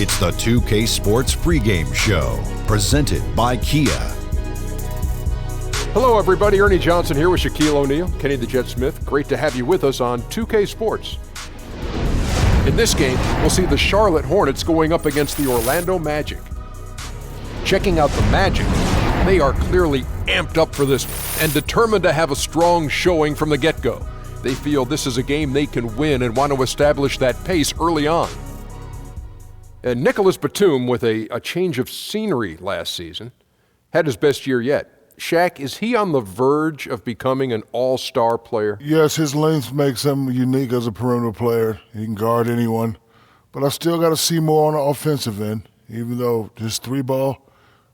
It's the 2K Sports pregame show, presented by Kia. Hello, everybody. Ernie Johnson here with Shaquille O'Neal, Kenny the Jet Smith. Great to have you with us on 2K Sports. In this game, we'll see the Charlotte Hornets going up against the Orlando Magic. Checking out the Magic, they are clearly amped up for this and determined to have a strong showing from the get-go. They feel this is a game they can win and want to establish that pace early on. And Nicholas Batum, with a change of scenery last season, had his best year yet. Shaq, is he on the verge of becoming an all-star player? Yes, his length makes him unique as a perimeter player. He can guard anyone. But I still got to see more on the offensive end, even though his three ball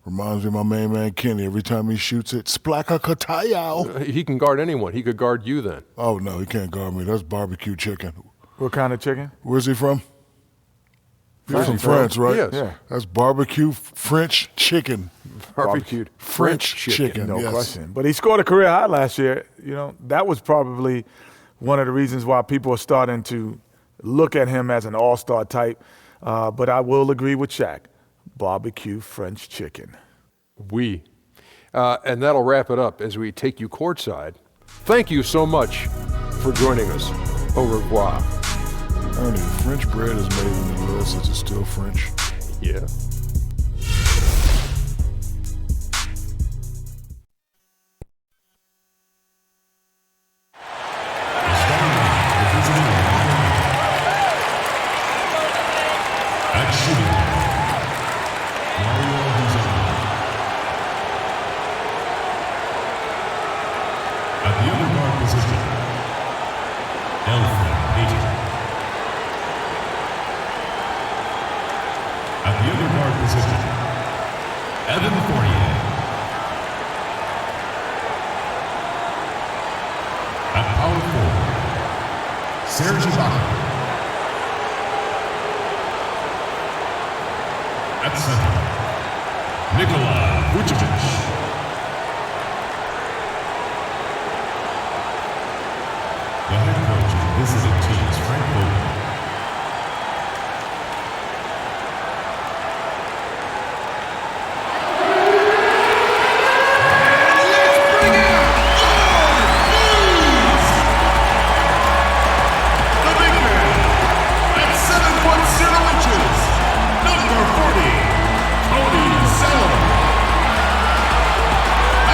reminds me of my main man Kenny. Every time he shoots it, splaka katayao. He can guard anyone. He could guard you then. Oh, no, he can't guard me. That's barbecue chicken. What kind of chicken? Where's he from? He's from France, right? Yes. Yeah. That's barbecue French chicken. Barbecued French chicken. No yes. question. But he scored a career high last year. You know, that was probably one of the reasons why people are starting to look at him as an all-star type. But I will agree with Shaq. Barbecue French chicken. And that'll wrap it up as we take you courtside. Thank you so much for joining us. Au revoir. Ernie, French bread is made in the U.S. Is it still French? Yeah. At the other guard position, Elfrid Payton. At the other guard position, Evan Fournier. At power forward, Serge Ibaka. At center, Nikola Vucevic. The head coach of the visiting team is Frank Vogel. The big man at 7'0" number 40, Tony Sullivan.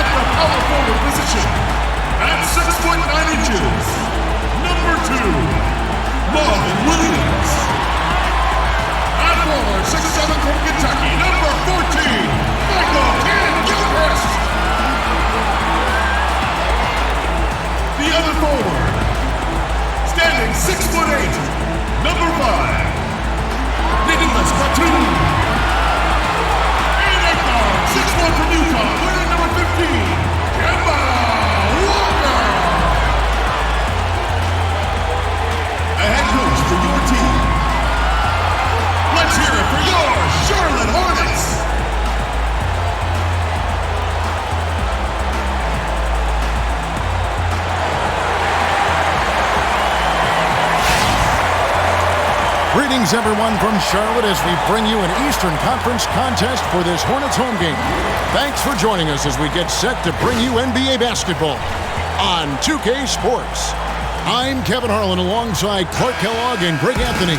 At the power forward position, at 6'9", number 2, Marvin Williams. At forward, 6'7" from Kentucky, number 14, Michael Gilchrist. The other forward, standing 6'8", number 5, Nicholas Batum. And at guard, 6'1" from Utah, wearing number 15, Kemba Walker. A head coach for your team. Let's hear it for your Charlotte Hornets. Greetings, everyone, from Charlotte as we bring you an Eastern Conference contest for this Hornets home game. Thanks for joining us as we get set to bring you NBA basketball on 2K Sports. I'm Kevin Harlan alongside Clark Kellogg and Greg Anthony.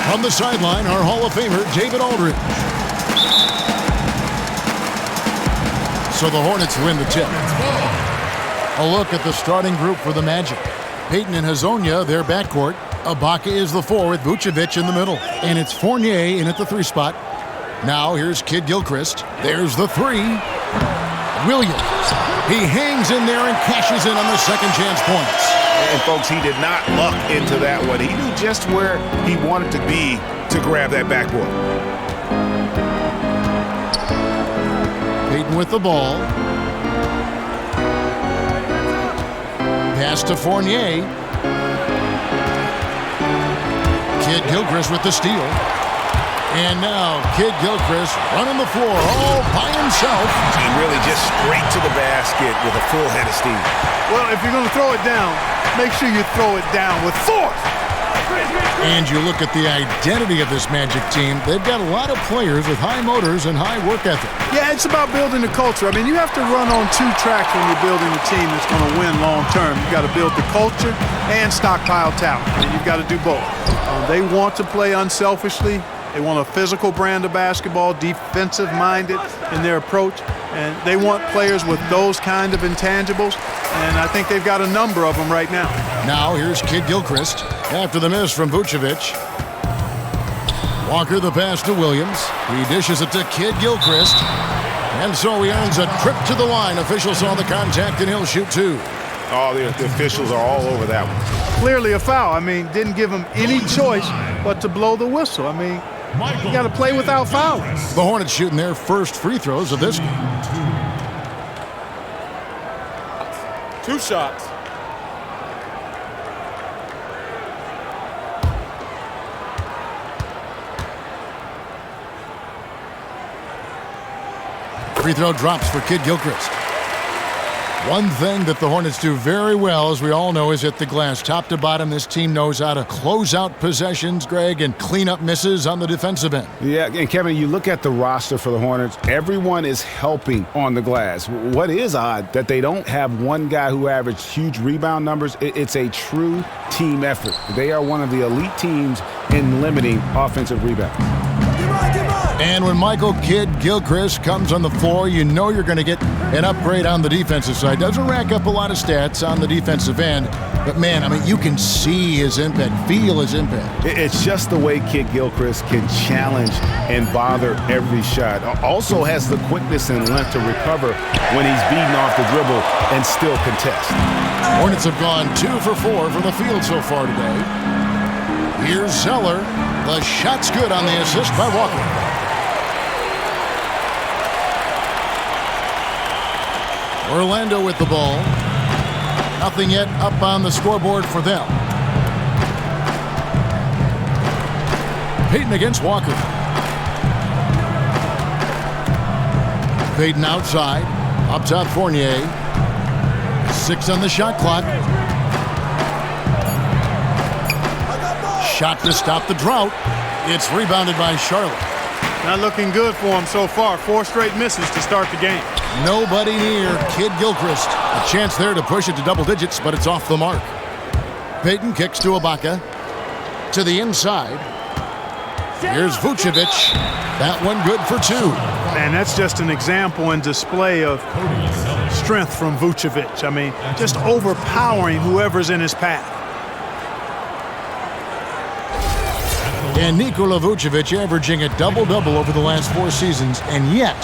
From the sideline, our Hall of Famer, David Aldridge. So the Hornets win the tip. A look at the starting group for the Magic. Payton and Hazonia, their backcourt. Ibaka is the 4 with Vucevic in the middle. And it's Fournier in at the 3 spot. Now here's Kid Gilchrist. There's the 3. Williams. He hangs in there and cashes in on the second chance points. And folks, he did not luck into that one. He knew just where he wanted to be to grab that backboard. Payton with the ball. Pass to Fournier. Kid Gilchrist with the steal. And now Kid Gilchrist running the floor all by himself. And really just straight to the basket with a full head of steam. Well, if you're going to throw it down, make sure you throw it down with force. And you look at the identity of this Magic team, they've got a lot of players with high motors and high work ethic. Yeah, it's about building the culture. I mean, you have to run on two tracks when you're building a team that's going to win long term. You've got to build the culture and stockpile talent, and you've got to do both. They want to play unselfishly. They want a physical brand of basketball, defensive-minded in their approach, and they want players with those kind of intangibles, and I think they've got a number of them right now. Now here's Kid Gilchrist after the miss from Vucevic. Walker the pass to Williams. He dishes it to Kid Gilchrist, and so he earns a trip to the line. Officials saw the contact, and he'll shoot two. Oh, the officials are all over that one. Clearly a foul. I mean, didn't give him any choice but to blow the whistle. I mean, you got to play without fouling. The Hornets shooting their first free throws of this game. 2 shots. Free throw drops for Kid Gilchrist. One thing that the Hornets do very well, as we all know, is hit the glass. Top to bottom, this team knows how to close out possessions, Greg, and clean up misses on the defensive end. Yeah, and Kevin, you look at the roster for the Hornets, everyone is helping on the glass. What is odd, that they don't have one guy who averaged huge rebound numbers. It's a true team effort. They are one of the elite teams in limiting offensive rebounds. And when Michael Kidd Gilchrist comes on the floor, you know you're going to get an upgrade on the defensive side. Doesn't rack up a lot of stats on the defensive end, but man, I mean, you can see his impact, feel his impact. It's just the way Kid Gilchrist can challenge and bother every shot. Also has the quickness and length to recover when he's beaten off the dribble and still contest. Hornets have gone 2 for 4 from the field so far today. Here's Zeller. The shot's good on the assist by Walker. Orlando with the ball. Nothing yet up on the scoreboard for them. Payton against Walker. Payton outside. Up top Fournier. 6 on the shot clock. Shot to stop the drought. It's rebounded by Charlotte. Not looking good for him so far. 4 straight misses to start the game. Nobody near Kid Gilchrist. A chance there to push it to double digits, but it's off the mark. Payton kicks to Ibaka. To the inside. Here's Vucevic. That one good for 2. Man, that's just an example and display of strength from Vucevic. I mean, just overpowering whoever's in his path. And Nikola Vucevic averaging a double-double over the last 4 seasons, and yet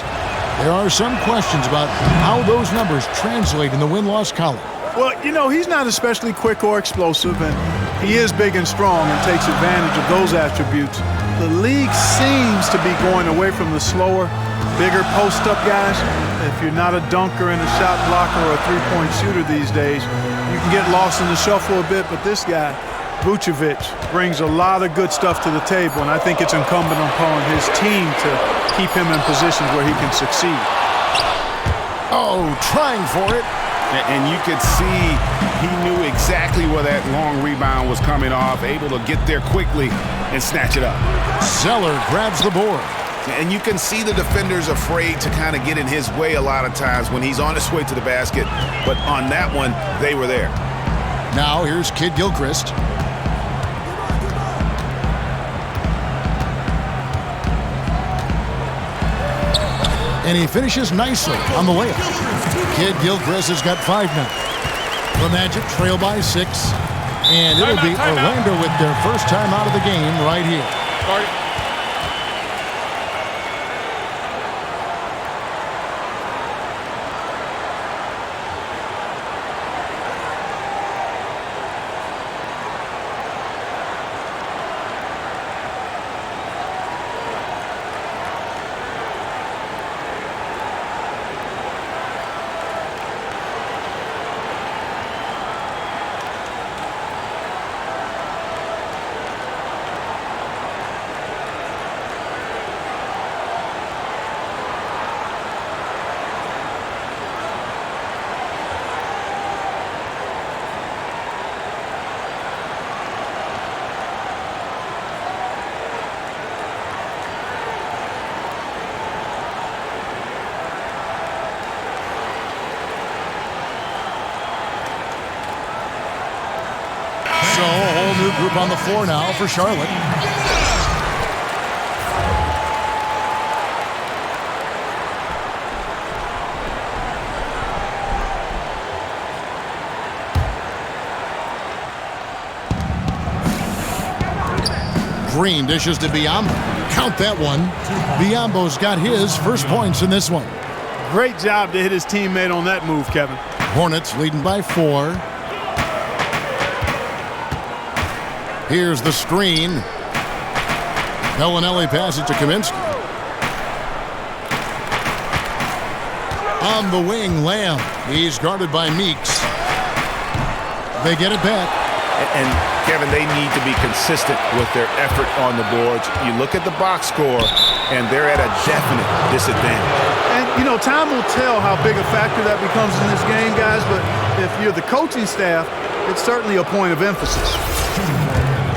there are some questions about how those numbers translate in the win-loss column. Well, you know, he's not especially quick or explosive, and he is big and strong and takes advantage of those attributes. The league seems to be going away from the slower, bigger post-up guys. If you're not a dunker and a shot blocker or a three-point shooter these days, you can get lost in the shuffle a bit, but this guy, Vucevic, brings a lot of good stuff to the table, and I think it's incumbent upon his team to keep him in positions where he can succeed. Oh, trying for it. And you could see he knew exactly where that long rebound was coming off, able to get there quickly and snatch it up. Zeller grabs the board. And you can see the defenders afraid to kind of get in his way a lot of times when he's on his way to the basket. But on that one, they were there. Now here's Kid Gilchrist. And he finishes nicely on the layup. Kid Gilchrist has got 5 now. The Magic trail by 6. And it'll be Orlando with their first time out of the game right here. whole new group on the floor now for Charlotte. Green dishes to Biombo. Count that one. Biombo's got his first points in this one. Great job to hit his teammate on that move, Kevin. Hornets leading by 4. Here's the screen. Bellinelli passes to Kaminsky. On the wing, Lamb. He's guarded by Meeks. They get it back. And Kevin, they need to be consistent with their effort on the boards. You look at the box score, and they're at a definite disadvantage. And, you know, time will tell how big a factor that becomes in this game, guys, but if you're the coaching staff, it's certainly a point of emphasis.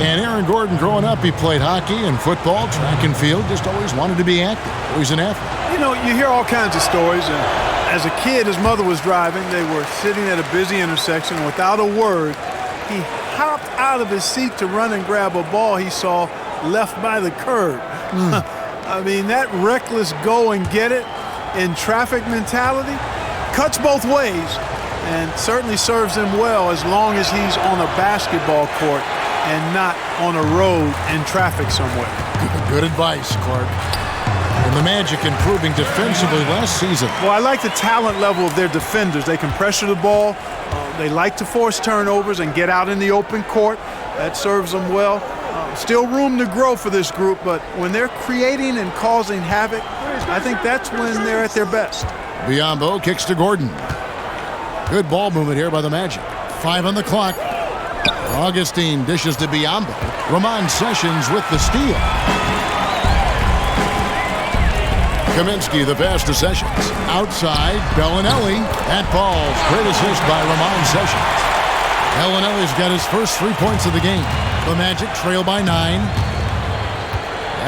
And Aaron Gordon, growing up, he played hockey and football, track and field, just always wanted to be active. Always an athlete. You know, you hear all kinds of stories, and as a kid, his mother was driving. They were sitting at a busy intersection, and without a word, he hopped out of his seat to run and grab a ball he saw left by the curb. I mean, that reckless go and get it in traffic mentality cuts both ways and certainly serves him well as long as he's on a basketball court and not on a road in traffic somewhere. Good advice, Clark. And the Magic improving defensively last season. Well, I like the talent level of their defenders. They can pressure the ball. They like to force turnovers and get out in the open court. That serves them well. Still room to grow for this group, but when they're creating and causing havoc, I think that's when they're at their best. Biombo kicks to Gordon. Good ball movement here by the Magic. 5 on the clock. Augustine dishes to Biombo. Ramon Sessions with the steal. Kaminsky, the pass to Sessions. Outside, Bellinelli. That ball's great assist by Ramon Sessions. Bellinelli's got his first 3 points of the game. The Magic trail by 9.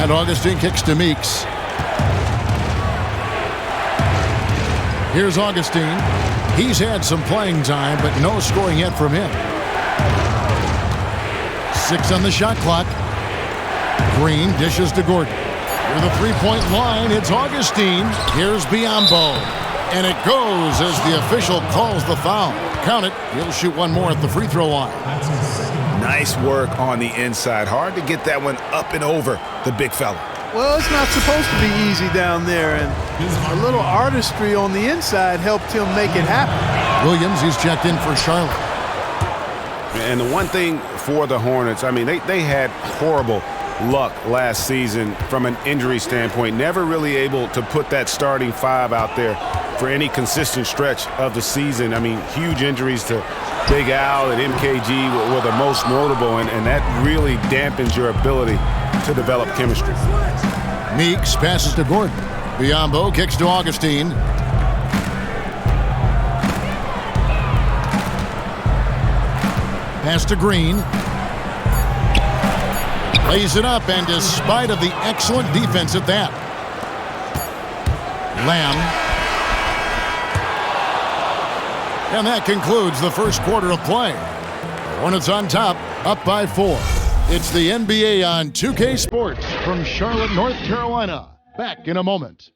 And Augustine kicks to Meeks. Here's Augustine. He's had some playing time, but no scoring yet from him. 6 on the shot clock. Green dishes to Gordon. Near the three-point line, it's Augustine. Here's Biombo. And it goes as the official calls the foul. Count it. He'll shoot one more at the free throw line. Nice work on the inside. Hard to get that one up and over the big fella. Well, it's not supposed to be easy down there, and a little artistry on the inside helped him make it happen. Williams, he's checked in for Charlotte. And the one thing for the Hornets, I mean, they had horrible luck last season from an injury standpoint. Never really able to put that starting 5 out there for any consistent stretch of the season. I mean, huge injuries to Big Al and MKG were the most notable, and that really dampens your ability to develop chemistry. Meeks passes to Gordon. Biombo kicks to Augustine. Pass to Green. Lays it up, and despite of the excellent defense at that. Lamb. And that concludes the first quarter of play. The Hornets on top, up by 4. It's the NBA on 2K Sports from Charlotte, North Carolina. Back in a moment.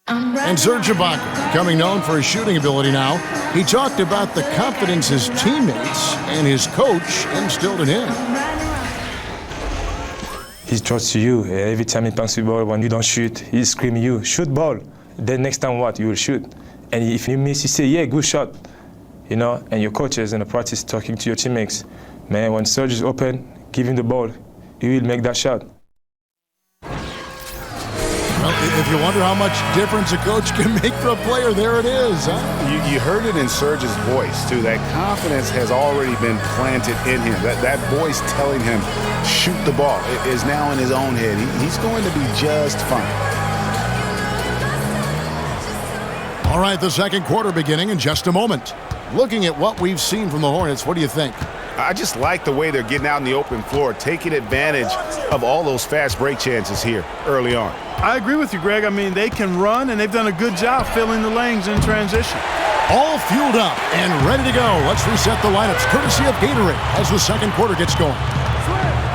And Serge Ibaka, becoming known for his shooting ability now, he talked about the confidence his teammates and his coach instilled in him. He trusts you. Every time he passes the ball, when you don't shoot, he screams you, shoot ball. Then next time what? You will shoot. And if you miss, you say, yeah, good shot. You know, and your coaches in the practice talking to your teammates, man, when Serge is open, give him the ball. He will make that shot. Well, if you wonder how much difference a coach can make for a player, there it is. Huh? You heard it in Serge's voice, too. That confidence has already been planted in him. That voice telling him, shoot the ball, is now in his own head. He's going to be just fine. All right, the second quarter beginning in just a moment. Looking at what we've seen from the Hornets, what do you think? I just like the way they're getting out on the open floor, taking advantage of all those fast break chances here early on. I agree with you, Greg. I mean, they can run, and they've done a good job filling the lanes in transition. All fueled up and ready to go. Let's reset the lineups, courtesy of Gatorade, as the second quarter gets going.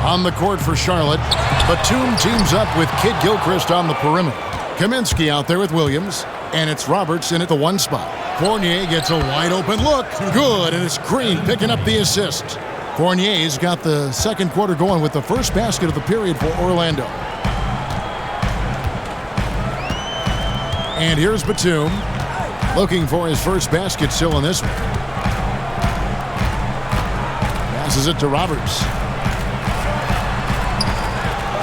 On the court for Charlotte, Batum teams up with Kid Gilchrist on the perimeter. Kaminsky out there with Williams, and it's Roberts in at the 1 spot. Fournier gets a wide-open look. Good, and it's Green picking up the assist. Fournier's got the second quarter going with the first basket of the period for Orlando. And here's Batum, looking for his first basket still in this one. Passes it to Roberts.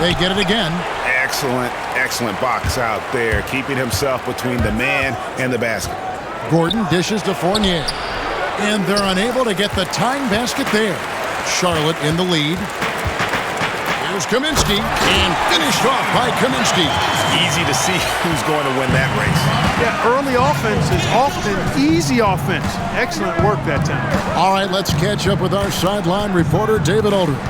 They get it again. Excellent box out there, keeping himself between the man and the basket. Gordon dishes to Fournier, and they're unable to get the tying basket there. Charlotte in the lead. Here's Kaminsky, and finished off by Kaminsky. Easy to see who's going to win that race. Yeah, early offense is often easy offense. Excellent work that time. All right, let's catch up with our sideline reporter, David Aldridge.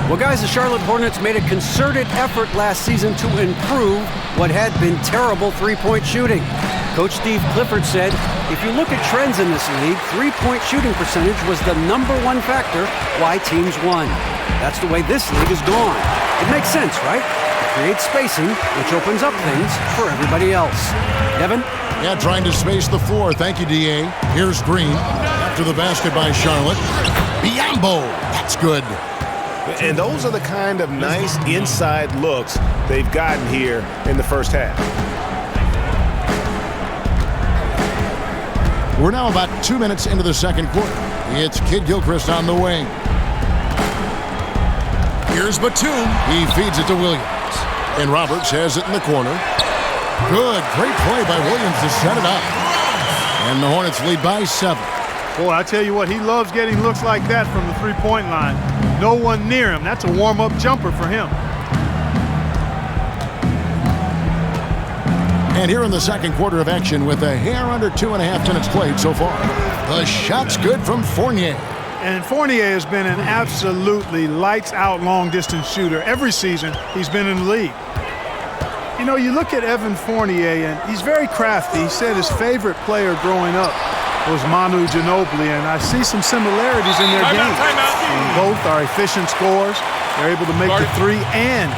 Well, guys, the Charlotte Hornets made a concerted effort last season to improve what had been terrible three-point shooting. Coach Steve Clifford said, if you look at trends in this league, three-point shooting percentage was the #1 factor why teams won. That's the way this league is gone. It makes sense, right? It creates spacing, which opens up things for everybody else. Devin? Yeah, trying to space the floor. Thank you, D.A. Here's Green. After the basket by Charlotte. Biyombo. That's good. And those are the kind of nice inside looks they've gotten here in the first half. We're now about 2 minutes into the second quarter. It's Kid Gilchrist on the wing. Here's Batum. He feeds it to Williams. And Roberts has it in the corner. Good. Great play by Williams to set it up. And the Hornets lead by 7. Boy, I tell you what, he loves getting looks like that from the three-point line. No one near him. That's a warm-up jumper for him. And here in the second quarter of action with a hair under 2.5 minutes played so far. The shot's good from Fournier. And Fournier has been an absolutely lights-out long-distance shooter every season he's been in the league. You know, you look at Evan Fournier, and he's very crafty. He said his favorite player growing up was Manu Ginobili, and I see some similarities in their game. Both are efficient scorers. They're able to make the three and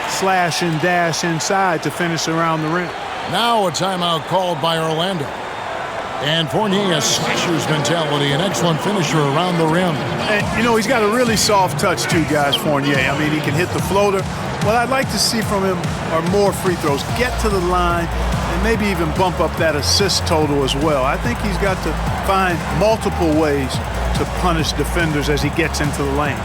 slash and dash inside to finish around the rim. Now a timeout called by Orlando. And Fournier has slasher's mentality, an excellent finisher around the rim. And, you know, he's got a really soft touch too, guys, Fournier. I mean, he can hit the floater. What I'd like to see from him are more free throws. Get to the line and maybe even bump up that assist total as well. I think he's got to find multiple ways to punish defenders as he gets into the lane.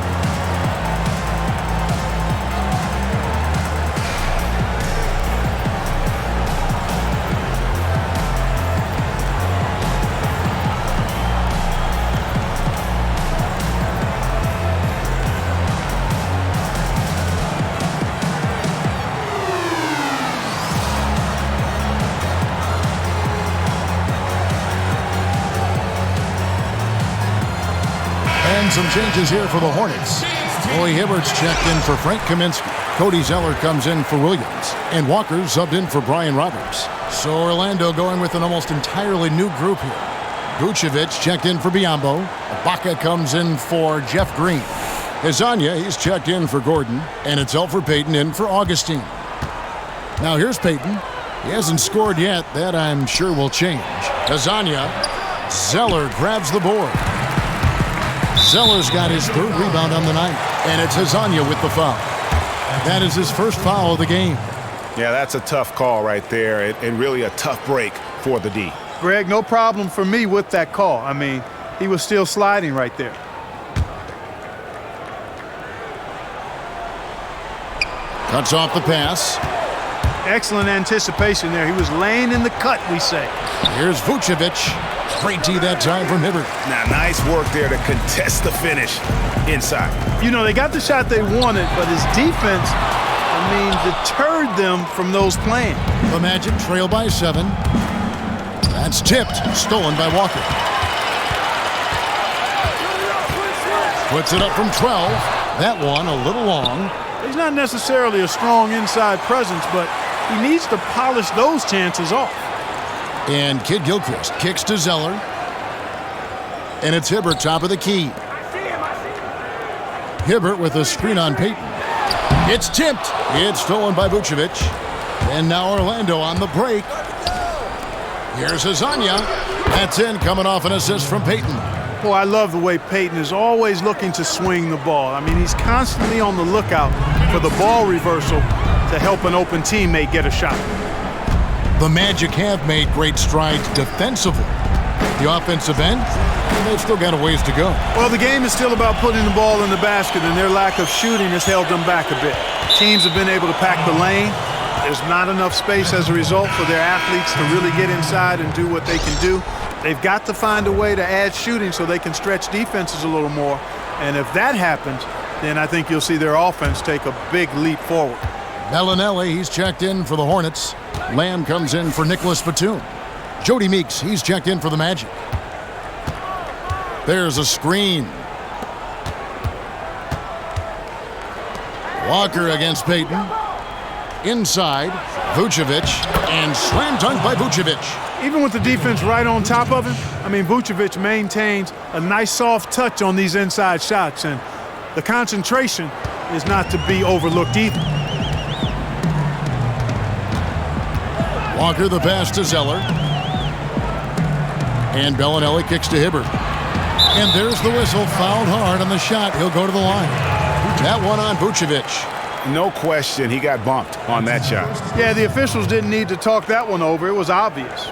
Some changes here for the Hornets. Roy Hibbert's checked in for Frank Kaminsky. Cody Zeller comes in for Williams. And Walker subbed in for Brian Roberts. So Orlando going with an almost entirely new group here. Vucevic checked in for Biyombo. Ibaka comes in for Jeff Green. Hezonja, he's checked in for Gordon. And it's Elfrid Payton in for Augustine. Now here's Payton. He hasn't scored yet. That I'm sure will change. Hezonja. Zeller grabs the board. Zeller's got his third rebound on the night, and it's Hezonja with the foul. That is his first foul of the game. Yeah, that's a tough call right there, and really a tough break for the D. Greg, no problem for me with that call. I mean, he was still sliding right there. Cuts off the pass. Excellent anticipation there. He was laying in the cut, we say. Here's Vucevic. Great tee that time from Hibbert. Now, nice work there to contest the finish inside. You know, they got the shot they wanted, but his defense, deterred them from those playing. The Magic trail by 7. That's tipped, stolen by Walker. Puts it up from 12. That one a little long. He's not necessarily a strong inside presence, but he needs to polish those chances off. And Kid Gilchrist kicks to Zeller. And it's Hibbert top of the key. Hibbert with a screen on Payton. It's tipped. It's stolen by Vucevic. And now Orlando on the break. Here's Hezonja. That's in, coming off an assist from Payton. Boy, I love the way Payton is always looking to swing the ball. I mean, he's constantly on the lookout for the ball reversal to help an open teammate get a shot. The Magic have made great strides defensively. The offensive end, they've still got a ways to go. Well, the game is still about putting the ball in the basket, and their lack of shooting has held them back a bit. Teams have been able to pack the lane. There's not enough space as a result for their athletes to really get inside and do what they can do. They've got to find a way to add shooting so they can stretch defenses a little more. And if that happens, then I think you'll see their offense take a big leap forward. Bellinelli, he's checked in for the Hornets. Lamb comes in for Nicholas Batum. Jody Meeks, he's checked in for the Magic. There's a screen. Walker against Payton. Inside, Vucevic, and slam dunk by Vucevic. Even with the defense right on top of him, I mean, Vucevic maintains a nice soft touch on these inside shots, and the concentration is not to be overlooked either. Walker the pass to Zeller. And Bellinelli kicks to Hibbert. And there's the whistle, fouled hard on the shot. He'll go to the line. That one on Vucevic. No question, he got bumped on that shot. Yeah, the officials didn't need to talk that one over. It was obvious.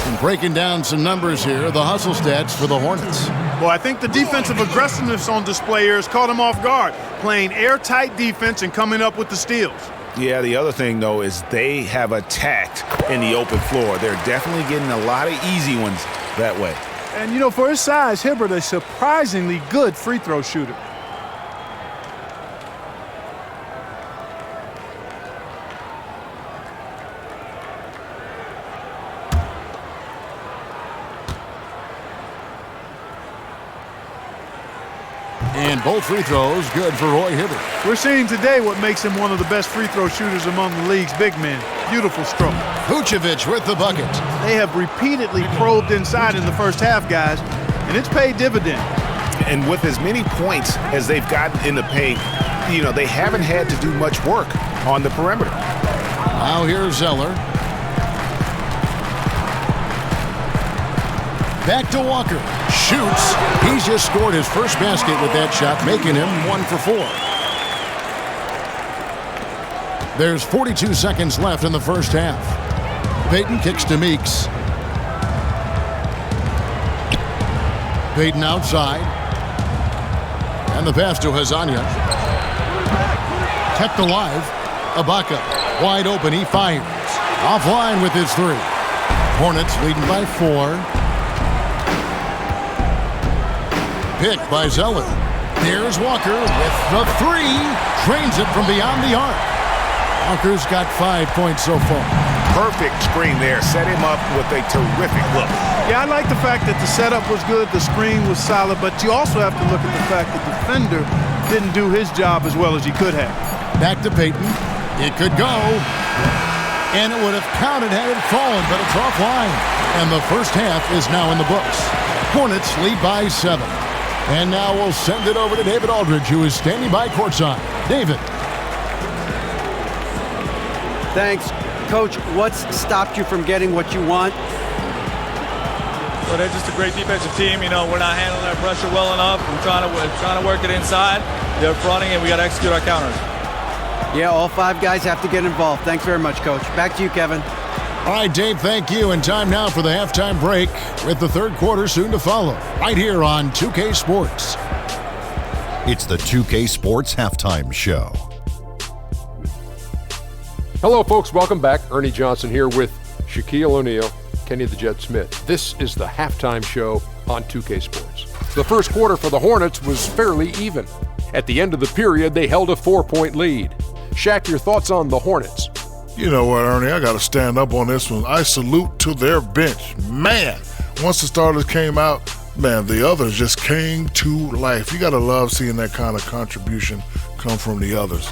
And breaking down some numbers here, the hustle stats for the Hornets. Well, I think the defensive aggressiveness on display here has caught him off guard, playing airtight defense and coming up with the steals. Yeah, the other thing, though, is they have attacked in the open floor. They're definitely getting a lot of easy ones that way. And, you know, for his size, Hibbert is a surprisingly good free throw shooter. And both free throws good for Roy Hibbert. We're seeing today what makes him one of the best free throw shooters among the league's big men. Beautiful stroke. Vucevic with the bucket. They have repeatedly probed inside in the first half, guys, and it's paid dividends. And with as many points as they've gotten in the paint, you know, they haven't had to do much work on the perimeter. Now here's Zeller. Back to Walker. Shoots. He's just scored his first basket with that shot, making him 1 for 4. There's 42 seconds left in the first half. Payton kicks to Meeks. Payton outside. And the pass to Hezonja. Kept alive. Ibaka wide open. He fires. Offline with his 3. Hornets leading by 4. Picked by Zeller. There's Walker with the 3. Trains it from beyond the arc. Walker's got 5 points so far. Perfect screen there. Set him up with a terrific look. Yeah, I like the fact that the setup was good, the screen was solid, but you also have to look at the fact that the defender didn't do his job as well as he could have. Back to Payton. It could go. And it would have counted had it fallen, but it's offline. And the first half is now in the books. Hornets lead by 7. And now we'll send it over to David Aldridge, who is standing by courtside. David. Thanks. Coach, what's stopped you from getting what you want? Well, they're just a great defensive team. You know, we're not handling our pressure well enough. We're trying to work it inside. They're fronting, and we got to execute our counters. Yeah, all 5 guys have to get involved. Thanks very much, Coach. Back to you, Kevin. All right, Dave, thank you. And time now for the halftime break with the third quarter soon to follow, right here on 2K Sports. It's the 2K Sports Halftime Show. Hello, folks. Welcome back. Ernie Johnson here with Shaquille O'Neal, Kenny the Jet Smith. This is the halftime show on 2K Sports. The first quarter for the Hornets was fairly even. At the end of the period, they held a 4-point lead. Shaq, your thoughts on the Hornets? You know what, Ernie? I got to stand up on this one. I salute to their bench. Man, once the starters came out, man, the others just came to life. You got to love seeing that kind of contribution come from the others.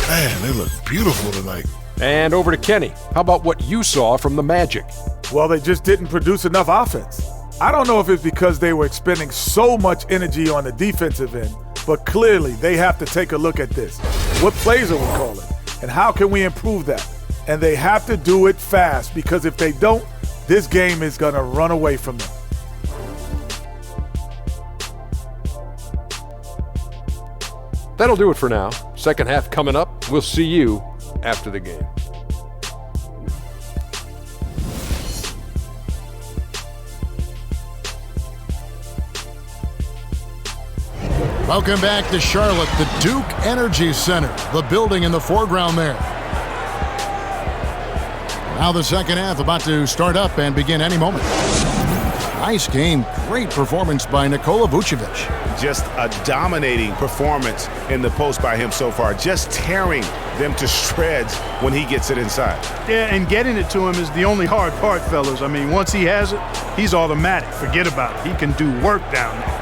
Man, they look beautiful tonight. And over to Kenny. How about what you saw from the Magic? Well, they just didn't produce enough offense. I don't know if it's because they were expending so much energy on the defensive end, but clearly they have to take a look at this. What plays are we calling? And how can we improve that? And they have to do it fast, because if they don't, this game is going to run away from them. That'll do it for now. Second half coming up. We'll see you after the game. Welcome back to Charlotte, the Duke Energy Center, the building in the foreground there. Now the second half about to start up and begin any moment. Nice game, great performance by Nikola Vucevic. Just a dominating performance in the post by him so far, just tearing them to shreds when he gets it inside. Yeah, and getting it to him is the only hard part, fellas. I mean, once he has it, he's automatic. Forget about it. He can do work down there.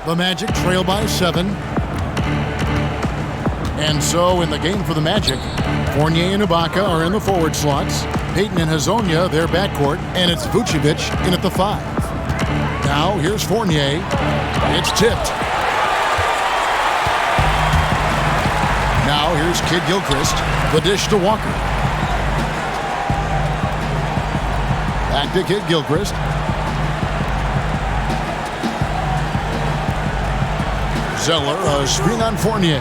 The Magic trail by 7. And so in the game for the Magic, Fournier and Ibaka are in the forward slots. Payton and Hazonia, their backcourt, and it's Vucevic in at the 5. Now here's Fournier. It's tipped. Now here's Kid Gilchrist. The dish to Walker. Back to Kid Gilchrist. Zeller, a screen on Fournier.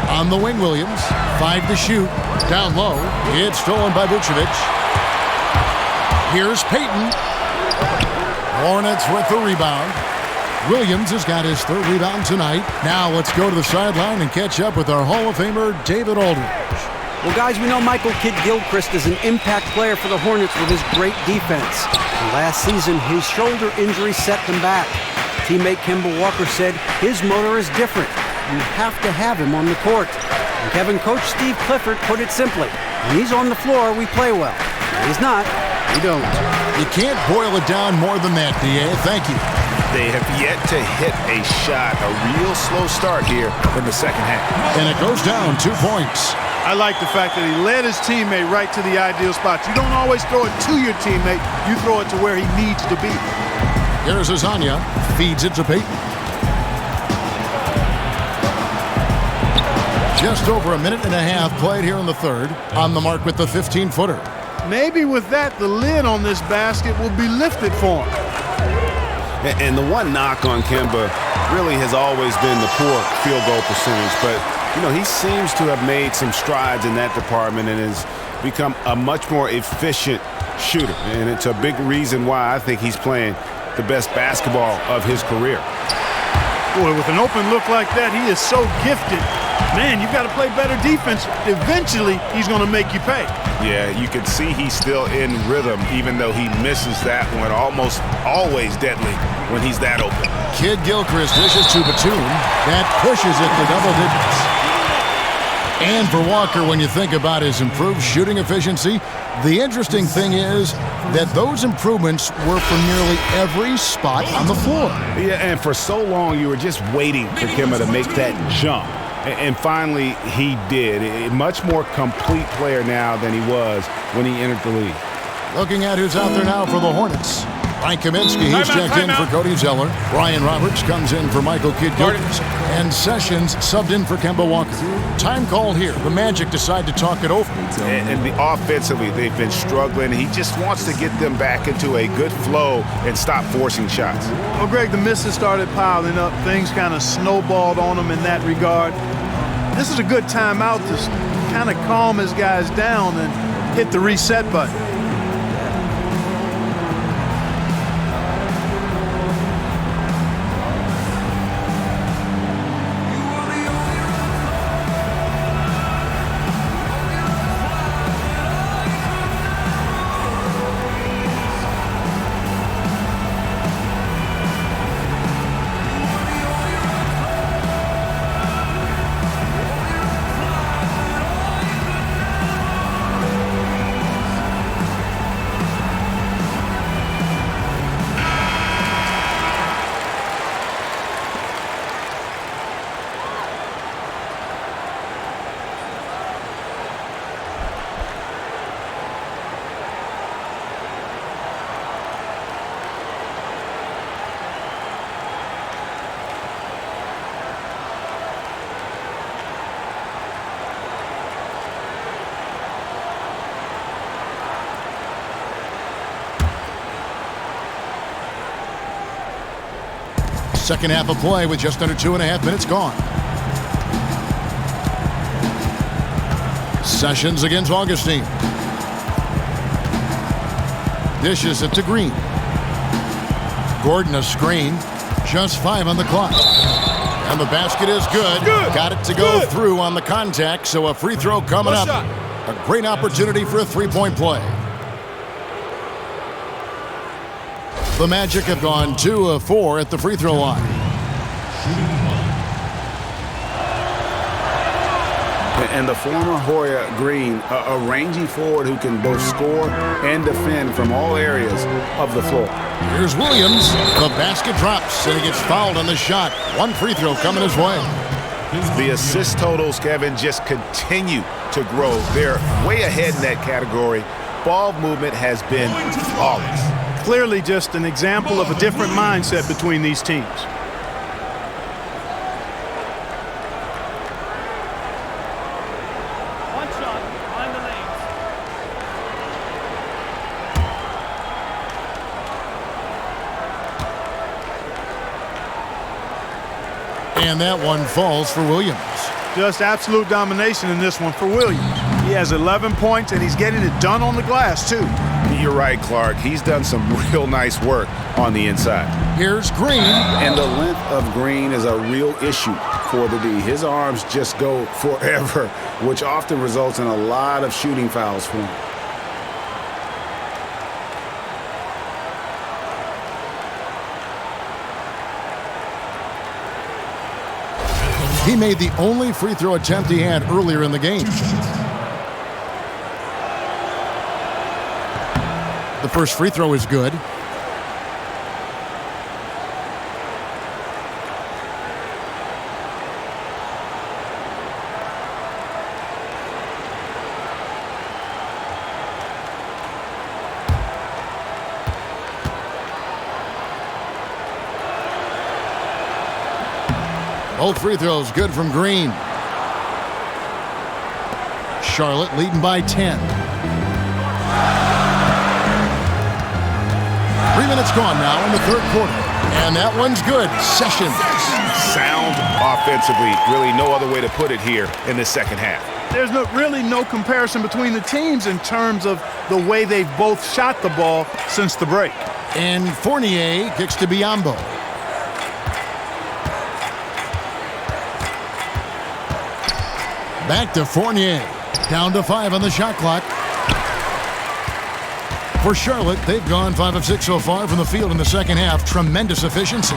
On the wing, Williams. 5 to shoot. Down low. It's stolen by Vucevic. Here's Payton. Hornets with the rebound. Williams has got his 3rd rebound tonight. Now let's go to the sideline and catch up with our Hall of Famer, David Aldridge. Well, guys, we know Michael Kidd Gilchrist is an impact player for the Hornets with his great defense. And last season, his shoulder injury set them back. Teammate Kemba Walker said his motor is different. You have to have him on the court. And Kevin coach Steve Clifford put it simply, when he's on the floor, we play well. When he's not, we don't. You can't boil it down more than that, D.A. Thank you. They have yet to hit a shot, a real slow start here in the second half. And it goes down 2 points. I like the fact that he led his teammate right to the ideal spots. You don't always throw it to your teammate. You throw it to where he needs to be. Here's Hazonia. Feeds it to Payton. Just over a minute and a half played here in the third. On the mark with the 15-footer. Maybe with that, the lid on this basket will be lifted for him. And the one knock on Kemba really has always been the poor field goal percentage. But, you know, he seems to have made some strides in that department and has become a much more efficient shooter. And it's a big reason why I think he's playing the best basketball of his career. Boy, with an open look like that, he is so gifted. Man, you've got to play better defense. Eventually, he's going to make you pay. Yeah, you can see he's still in rhythm, even though he misses that one. Almost always deadly when he's that open. Kid Gilchrist dishes to Batum. That pushes it to double digits. And for Walker, when you think about his improved shooting efficiency, the interesting thing is that those improvements were from nearly every spot on the floor. Yeah, and for so long you were just waiting for Kemba to make that jump. And finally, he did. A much more complete player now than he was when he entered the league. Looking at who's out there now for the Hornets. Mike Kaminsky, he's checked in for Cody Zeller. Ryan Roberts comes in for Michael Kidd Gilchrist. And Sessions subbed in for Kemba Walker. Time called here. The Magic decide to talk it over. And offensively, they've been struggling. He just wants to get them back into a good flow and stop forcing shots. Well, Greg, the misses started piling up. Things kind of snowballed on him in that regard. This is a good timeout to kind of calm his guys down and hit the reset button. Second half of play with just under 2.5 minutes gone. Sessions against Augustine. Dishes it to Green. Gordon a screen. Just 5 on the clock. And the basket is good. Got it to go through on the contact, so a free throw coming up. A great opportunity for a three-point play. The Magic have gone 2 of 4 at the free throw line. And the former Hoya Green, a rangy forward who can both score and defend from all areas of the floor. Here's Williams. The basket drops, and he gets fouled on the shot. One free throw coming his way. The assist totals, Kevin, just continue to grow. They're way ahead in that category. Ball movement has been flawless. Clearly just an example of a different mindset between these teams. One shot on the lanes. And that one falls for Williams. Just absolute domination in this one for Williams. He has 11 points, and he's getting it done on the glass, too. You're right, Clark. He's done some real nice work on the inside. Here's Green. And the length of Green is a real issue for the D. His arms just go forever, which often results in a lot of shooting fouls for him. He made the only free throw attempt he had earlier in the game. The first free throw is good. Both free throws good from Green. Charlotte leading by 10. 3 minutes gone now in the third quarter. And that one's good. Sessions. Sound offensively. Really no other way to put it here in the second half. There's really no comparison between the teams in terms of the way they've both shot the ball since the break. And Fournier kicks to Biyombo. Back to Fournier. Down to 5 on the shot clock. For Charlotte, they've gone 5 of 6 so far from the field in the second half. Tremendous efficiency.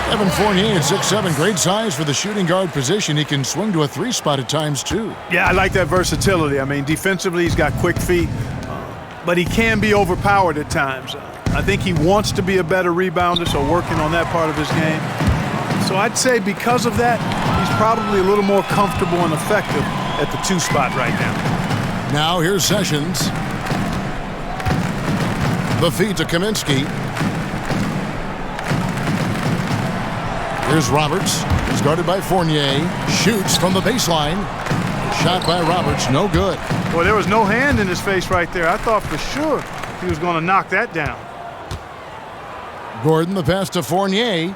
Evan Fournier at 6'7", great size for the shooting guard position. He can swing to a 3-spot at times, too. Yeah, I like that versatility. I mean, defensively, he's got quick feet, but he can be overpowered at times. I think he wants to be a better rebounder, so working on that part of his game. So I'd say because of that, he's probably a little more comfortable and effective at the 2-spot right now. Now here's Sessions. The feed to Kaminsky. Here's Roberts. He's guarded by Fournier. Shoots from the baseline. Shot by Roberts, no good. Boy, there was no hand in his face right there. I thought for sure he was going to knock that down. Gordon, the pass to Fournier.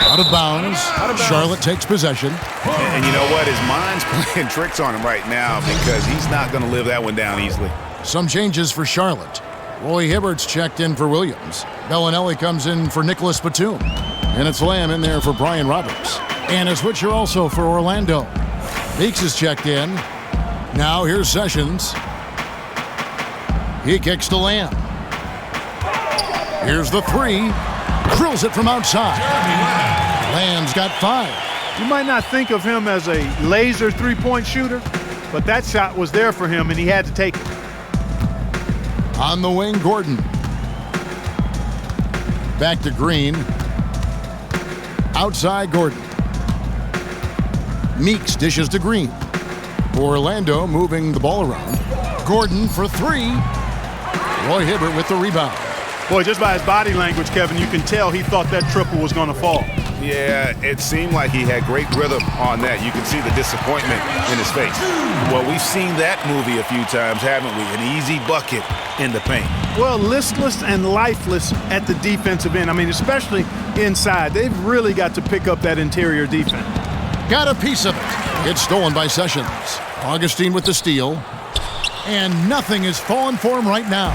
Out of bounds. Charlotte takes possession. And you know what? His mind's playing tricks on him right now because he's not going to live that one down easily. Some changes for Charlotte. Roy Hibbert's checked in for Williams. Bellinelli comes in for Nicholas Batum. And it's Lamb in there for Brian Roberts. And a switcher also for Orlando. Meeks is checked in. Now here's Sessions. He kicks to Lamb. Here's the three. Drills it from outside. Lamb's got 5. You might not think of him as a laser three-point shooter, but that shot was there for him, and he had to take it. On the wing, Gordon. Back to Green. Outside, Gordon. Meeks dishes to Green. Orlando moving the ball around. Gordon for 3. Roy Hibbert with the rebound. Boy, just by his body language, Kevin, you can tell he thought that triple was going to fall. Yeah, it seemed like he had great rhythm on that. You can see the disappointment in his face. Well, we've seen that movie a few times, haven't we? An easy bucket in the paint. Well, listless and lifeless at the defensive end. I mean, especially inside. They've really got to pick up that interior defense. Got a piece of it. It's stolen by Sessions. Augustine with the steal. And nothing is falling for him right now.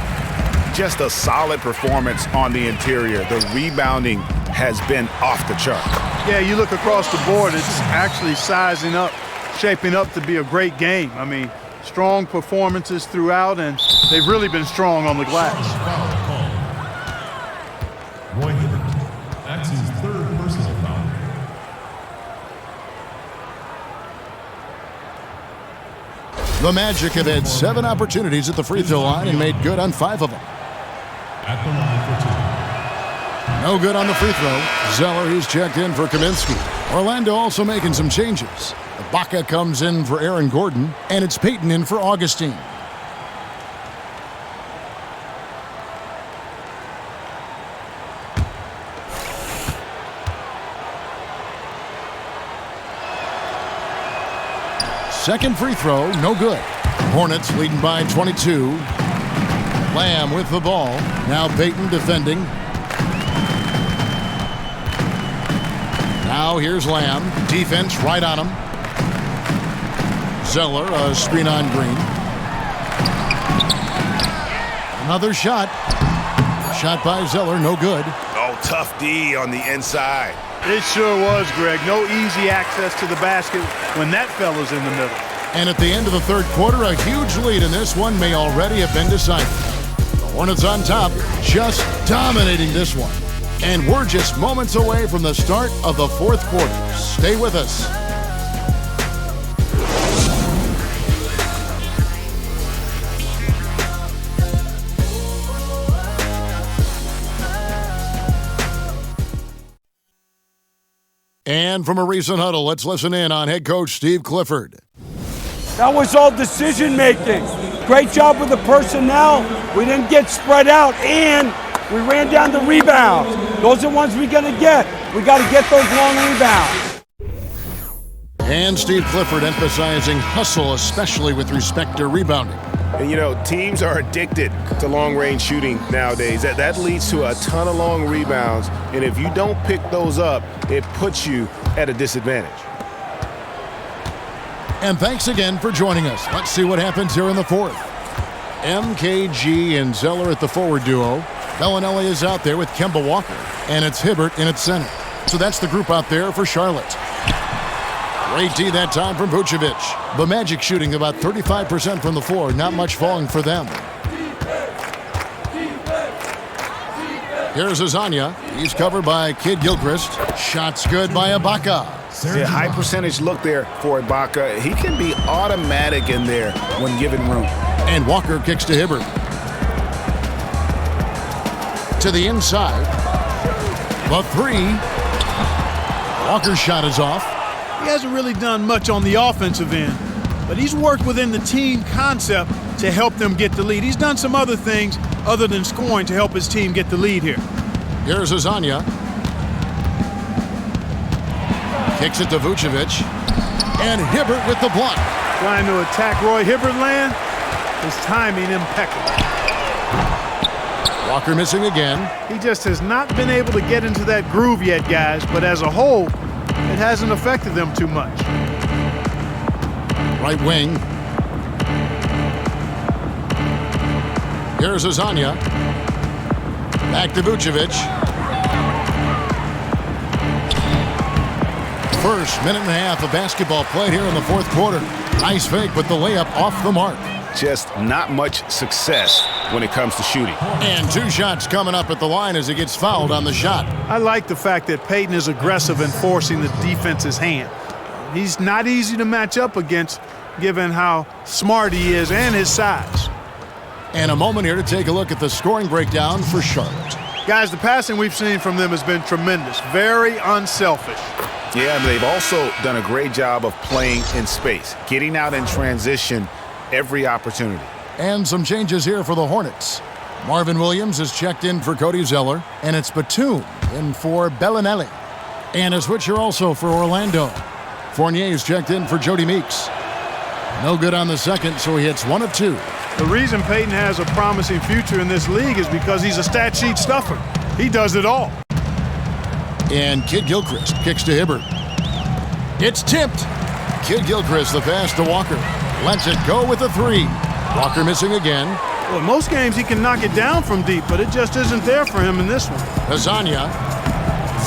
Just a solid performance on the interior. The rebounding has been off the chart. Yeah, you look across the board, it's actually sizing up, shaping up to be a great game. I mean, strong performances throughout, and they've really been strong on the glass. Roy Hibbert, that's his 3rd personal foul. The Magic have had 7 opportunities at the free throw line and made good on 5 of them. At the line for 2. No good on the free throw. Zeller, he's checked in for Kaminsky. Orlando also making some changes. Ibaka comes in for Aaron Gordon, and it's Payton in for Augustine. Second free throw, no good. Hornets leading by 22. Lamb with the ball. Now Payton defending. Now here's Lamb. Defense right on him. Zeller, a screen on Green. Another shot. Shot by Zeller, no good. Oh, tough D on the inside. It sure was, Greg. No easy access to the basket when that fella's in the middle. And at the end of the 3rd quarter, a huge lead in this one may already have been decided. The Hornets on top, just dominating this one. And we're just moments away from the start of the 4th quarter. Stay with us. And from a recent huddle, let's listen in on head coach Steve Clifford. That was all decision making. Great job with the personnel. We didn't get spread out, and we ran down the rebounds. Those are ones we're going to get. We got to get those long rebounds. And Steve Clifford emphasizing hustle, especially with respect to rebounding. And, you know, teams are addicted to long-range shooting nowadays. That leads to a ton of long rebounds, and if you don't pick those up, it puts you at a disadvantage. And thanks again for joining us. Let's see what happens here in the 4th. MKG and Zeller at the forward duo. Bellinelli is out there with Kemba Walker, and it's Hibbert in at center. So that's the group out there for Charlotte. Great D that time from Vucevic. The Magic shooting about 35% from the floor. Not much falling for them. Here's Azania. He's covered by Kid Gilchrist. Shots good by Ibaka. Yeah, high percentage look there for Ibaka. He can be automatic in there when given room. And Walker kicks to Hibbert. To the inside. The 3. Walker's shot is off. He hasn't really done much on the offensive end, but he's worked within the team concept to help them get the lead. He's done some other things other than scoring to help his team get the lead here. Here's Azania. Kicks it to Vucevic. And Hibbert with the block. Trying to attack Roy Hibbert land. His timing impeccable. Walker missing again. He just has not been able to get into that groove yet, guys, but as a whole, it hasn't affected them too much. Right wing. Here's Azania. Back to Vucevic. First minute and a half of basketball played here in the fourth quarter. Nice fake with the layup off the mark. Just not much success when it comes to shooting. And 2 shots coming up at the line as he gets fouled on the shot. I like the fact that Payton is aggressive in forcing the defense's hand. He's not easy to match up against given how smart he is and his size. And a moment here to take a look at the scoring breakdown for Charlotte. Guys, the passing we've seen from them has been tremendous. Very unselfish. Yeah, and they've also done a great job of playing in space, getting out in transition every opportunity. And some changes here for the Hornets. Marvin Williams is checked in for Cody Zeller, and it's Batum in for Bellinelli. And a switcher also for Orlando. Fournier is checked in for Jody Meeks. No good on the second, so he hits 1 of 2. The reason Payton has a promising future in this league is because he's a stat sheet stuffer. He does it all. And Kid Gilchrist kicks to Hibbert. It's tipped. Kid Gilchrist, the pass to Walker. Lets it go with a 3. Walker missing again. Well, most games he can knock it down from deep, but it just isn't there for him in this one. Azania.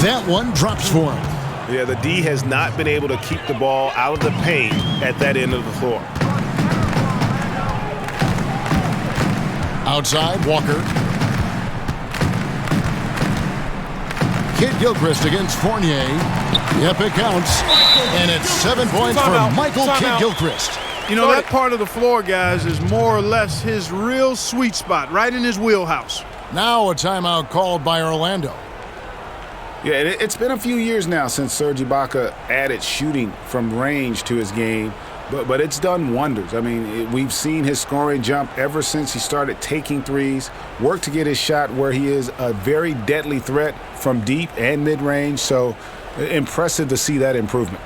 That one drops for him. Yeah, the D has not been able to keep the ball out of the paint at that end of the floor. Outside, Walker. Kid Gilchrist against Fournier. Yep, it counts. And it's 7 points for Michael Kid Gilchrist. You know, that part of the floor, guys, is more or less his real sweet spot, right in his wheelhouse. Now a timeout called by Orlando. Yeah, it's been a few years now since Serge Ibaka added shooting from range to his game, but it's done wonders. I mean, we've seen his scoring jump ever since he started taking threes, worked to get his shot where he is a very deadly threat from deep and mid-range, so impressive to see that improvement.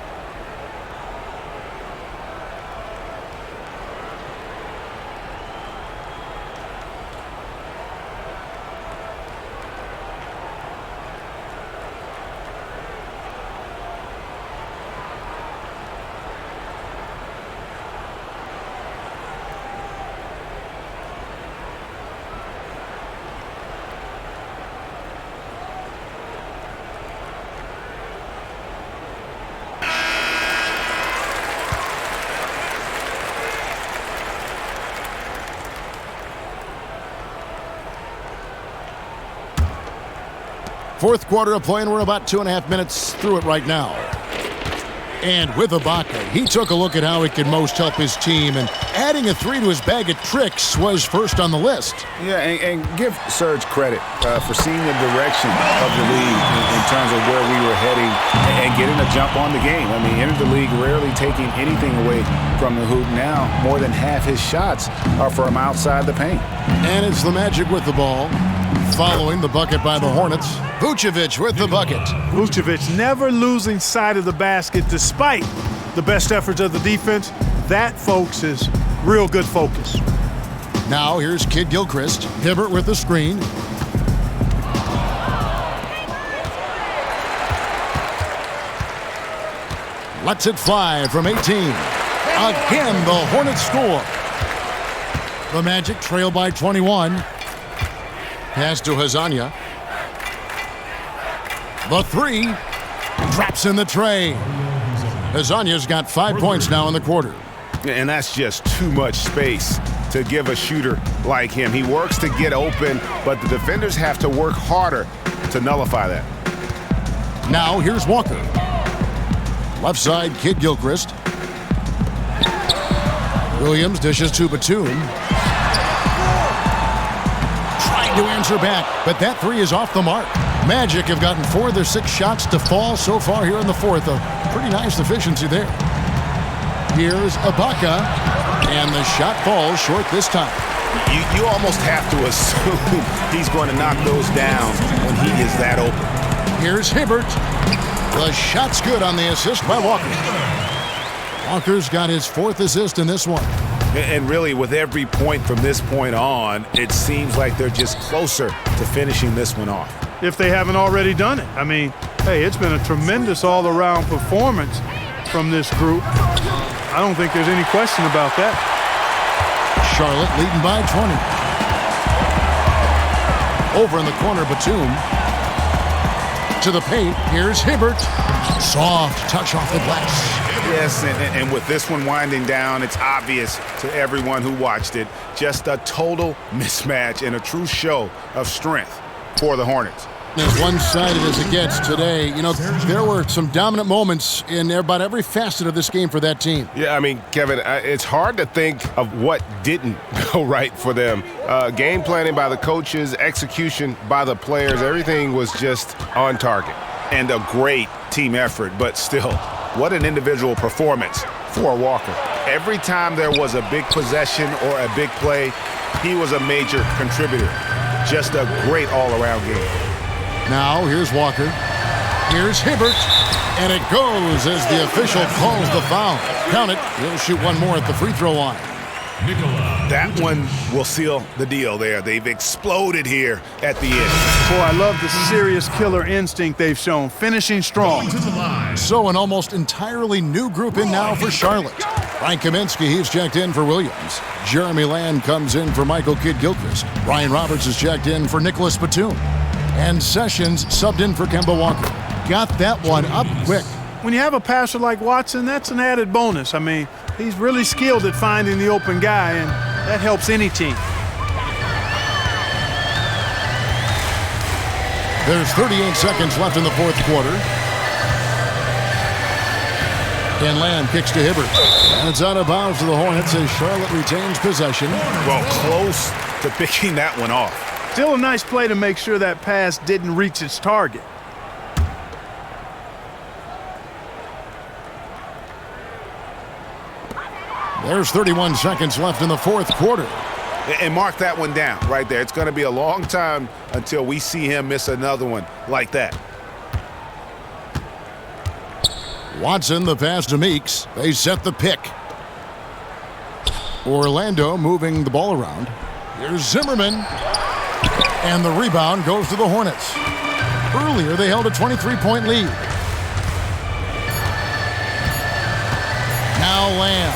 Fourth quarter of play, and we're about 2.5 minutes through it right now. And with Ibaka, he took a look at how he could most help his team, and adding a 3 to his bag of tricks was first on the list. Yeah, and give Serge credit for seeing the direction of the league in terms of where we were heading and getting a jump on the game. I mean, he entered the league rarely taking anything away from the hoop. Now, more than half his shots are from outside the paint. And it's the Magic with the ball. Following the bucket by the Hornets, Vucevic with the bucket. Vucevic never losing sight of the basket despite the best efforts of the defense. That, folks, is real good focus. Now here's Kid Gilchrist. Hibbert with the screen. Lets it fly from 18. Again, the Hornets score. The Magic trail by 21. Pass to Hazania. The 3 drops in the tray. Hazania's got 5 points now in the quarter. And that's just too much space to give a shooter like him. He works to get open, but the defenders have to work harder to nullify that. Now here's Walker. Left side, Kid Gilchrist. Williams dishes to Batum. To answer back, but that 3 is off the mark. Magic have gotten 4 of their 6 shots to fall so far here in the fourth. A pretty nice efficiency there. Here's Ibaka, and the shot falls short this time. You almost have to assume he's going to knock those down when he is that open. Here's Hibbert. The shot's good on the assist by Walker. Walker's got his 4th assist in this one. And really, with every point from this point on, it seems like they're just closer to finishing this one off. If they haven't already done it. I mean, hey, it's been a tremendous all-around performance from this group. I don't think there's any question about that. Charlotte leading by 20. Over in the corner, Batum. To the paint, here's Hibbert. Soft touch off the glass. Yes, and with this one winding down, it's obvious to everyone who watched it. Just a total mismatch and a true show of strength for the Hornets. As one-sided as it gets today, you know, there were some dominant moments in about every facet of this game for that team. Yeah, I mean, Kevin, it's hard to think of what didn't go right for them. Game planning by the coaches, execution by the players, everything was just on target. And a great team effort, but still, what an individual performance for Walker. Every time there was a big possession or a big play, he was a major contributor. Just a great all-around game. Now, here's Walker. Here's Hibbert. And it goes as the official calls the foul. Count it. He'll shoot one more at the free throw line. That one will seal the deal there. They've exploded here at the end. Boy, I love the serious killer instinct they've shown, finishing strong. So an almost entirely new group in now for Charlotte. Frank Kaminsky, he's checked in for Williams. Jeremy Lamb comes in for Michael Kidd-Gilchrist. Ryan Roberts is checked in for Nicholas Batum. And Sessions subbed in for Kemba Walker. Got that one up quick. When you have a passer like Watson, that's an added bonus. I mean, he's really skilled at finding the open guy, and that helps any team. There's 38 seconds left in the 4th quarter. And Lamb kicks to Hibbert. And it's out of bounds to the Hornets as Charlotte retains possession. Well, close to picking that one off. Still a nice play to make sure that pass didn't reach its target. There's 31 seconds left in the 4th quarter. And mark that one down right there. It's going to be a long time until we see him miss another one like that. Watson, the pass to Meeks. They set the pick. Orlando moving the ball around. Here's Zimmerman. And the rebound goes to the Hornets. Earlier, they held a 23-point lead. Now Lamb.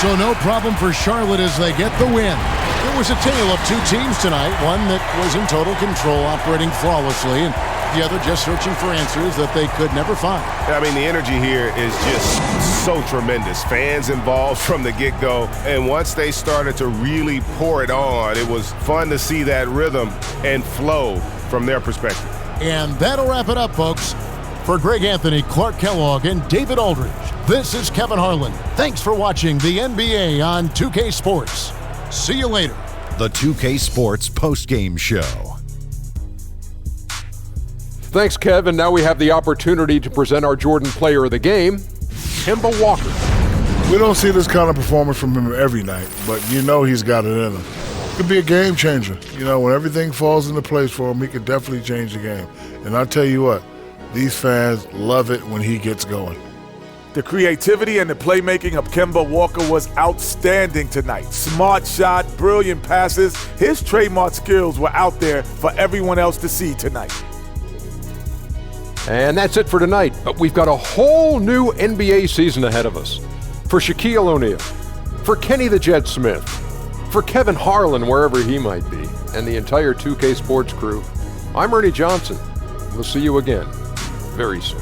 So no problem for Charlotte as they get the win. It was a tale of two teams tonight, one that was in total control, operating flawlessly, and the other just searching for answers that they could never find. I mean, the energy here is just so tremendous. Fans involved from the get-go, and once they started to really pour it on, it was fun to see that rhythm and flow from their perspective. And that'll wrap it up, folks. For Greg Anthony, Clark Kellogg, and David Aldridge, this is Kevin Harlan. Thanks for watching the NBA on 2K Sports. See you later. The 2K Sports postgame show. Thanks, Kevin. Now we have the opportunity to present our Jordan Player of the Game, Kemba Walker. We don't see this kind of performance from him every night, but you know he's got it in him. Could be a game changer. You know, when everything falls into place for him, he could definitely change the game. And I'll tell you what, these fans love it when he gets going. The creativity and the playmaking of Kemba Walker was outstanding tonight. Smart shot, brilliant passes. His trademark skills were out there for everyone else to see tonight. And that's it for tonight. But we've got a whole new NBA season ahead of us. For Shaquille O'Neal, for Kenny the Jet Smith, for Kevin Harlan, wherever he might be, and the entire 2K Sports crew, I'm Ernie Johnson. We'll see you again very soon.